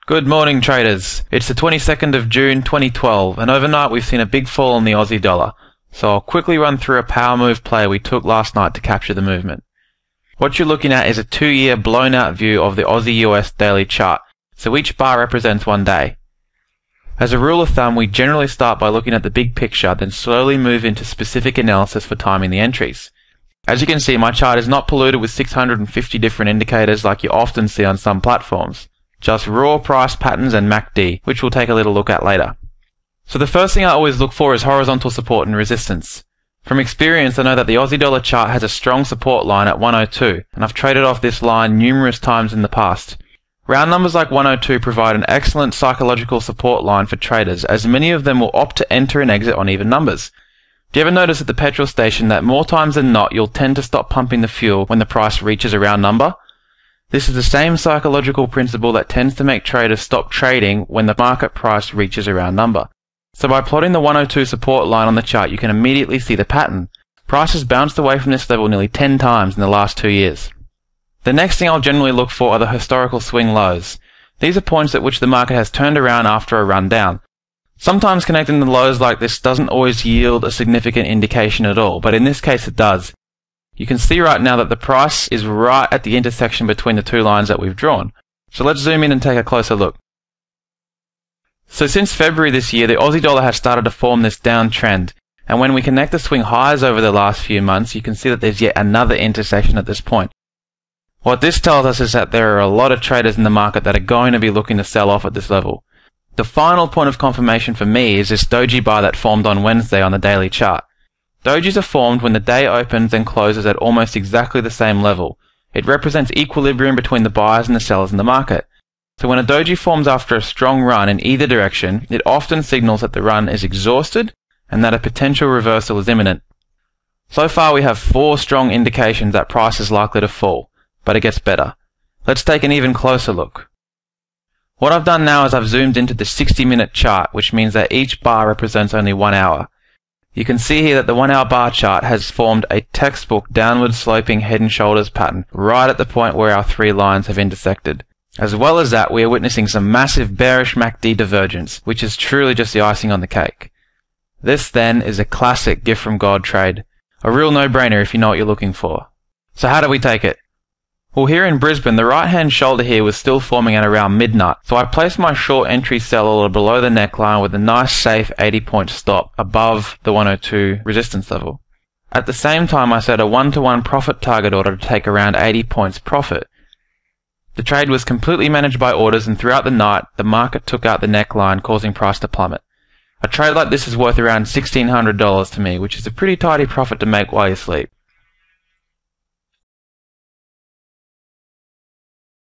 Good morning, traders. It's the 22nd of June 2012, and overnight we've seen a big fall in the Aussie dollar. So I'll quickly run through a power move play we took last night to capture the movement. What you're looking at is a 2-year blown out view of the Aussie US daily chart, so each bar represents one day. As a rule of thumb, we generally start by looking at the big picture, then slowly move into specific analysis for timing the entries. As you can see, my chart is not polluted with 650 different indicators like you often see on some platforms. Just raw price patterns and MACD, which we'll take a little look at later. So the first thing I always look for is horizontal support and resistance. From experience, I know that the Aussie dollar chart has a strong support line at 102, and I've traded off this line numerous times in the past. Round numbers like 102 provide an excellent psychological support line for traders, as many of them will opt to enter and exit on even numbers. Do you ever notice at the petrol station that more times than not you'll tend to stop pumping the fuel when the price reaches a round number? This is the same psychological principle that tends to make traders stop trading when the market price reaches a round number. So by plotting the 102 support line on the chart, you can immediately see the pattern. Price has bounced away from this level nearly 10 times in the last 2 years. The next thing I'll generally look for are the historical swing lows. These are points at which the market has turned around after a run down. Sometimes connecting the lows like this doesn't always yield a significant indication at all, but in this case it does. You can see right now that the price is right at the intersection between the two lines that we've drawn. So let's zoom in and take a closer look. So since February this year, the Aussie dollar has started to form this downtrend, and when we connect the swing highs over the last few months, you can see that there's yet another intersection at this point. What this tells us is that there are a lot of traders in the market that are going to be looking to sell off at this level. The final point of confirmation for me is this doji bar that formed on Wednesday on the daily chart. Dojis are formed when the day opens and closes at almost exactly the same level. It represents equilibrium between the buyers and the sellers in the market. So when a doji forms after a strong run in either direction, it often signals that the run is exhausted and that a potential reversal is imminent. So far we have 4 strong indications that price is likely to fall, but it gets better. Let's take an even closer look. What I've done now is I've zoomed into the 60-minute chart, which means that each bar represents only 1 hour. You can see here that the 1 hour bar chart has formed a textbook downward sloping head and shoulders pattern right at the point where our 3 lines have intersected. As well as that, we are witnessing some massive bearish MACD divergence, which is truly just the icing on the cake. This then is a classic gift from God trade. A real no-brainer if you know what you're looking for. So how do we take it? Well, here in Brisbane, the right-hand shoulder here was still forming at around midnight, so I placed my short entry sell order below the neckline with a nice safe 80-point stop above the 102 resistance level. At the same time, I set a 1-to-1 profit target order to take around 80 points profit. The trade was completely managed by orders, and throughout the night, the market took out the neckline, causing price to plummet. A trade like this is worth around $1,600 to me, which is a pretty tidy profit to make while you sleep.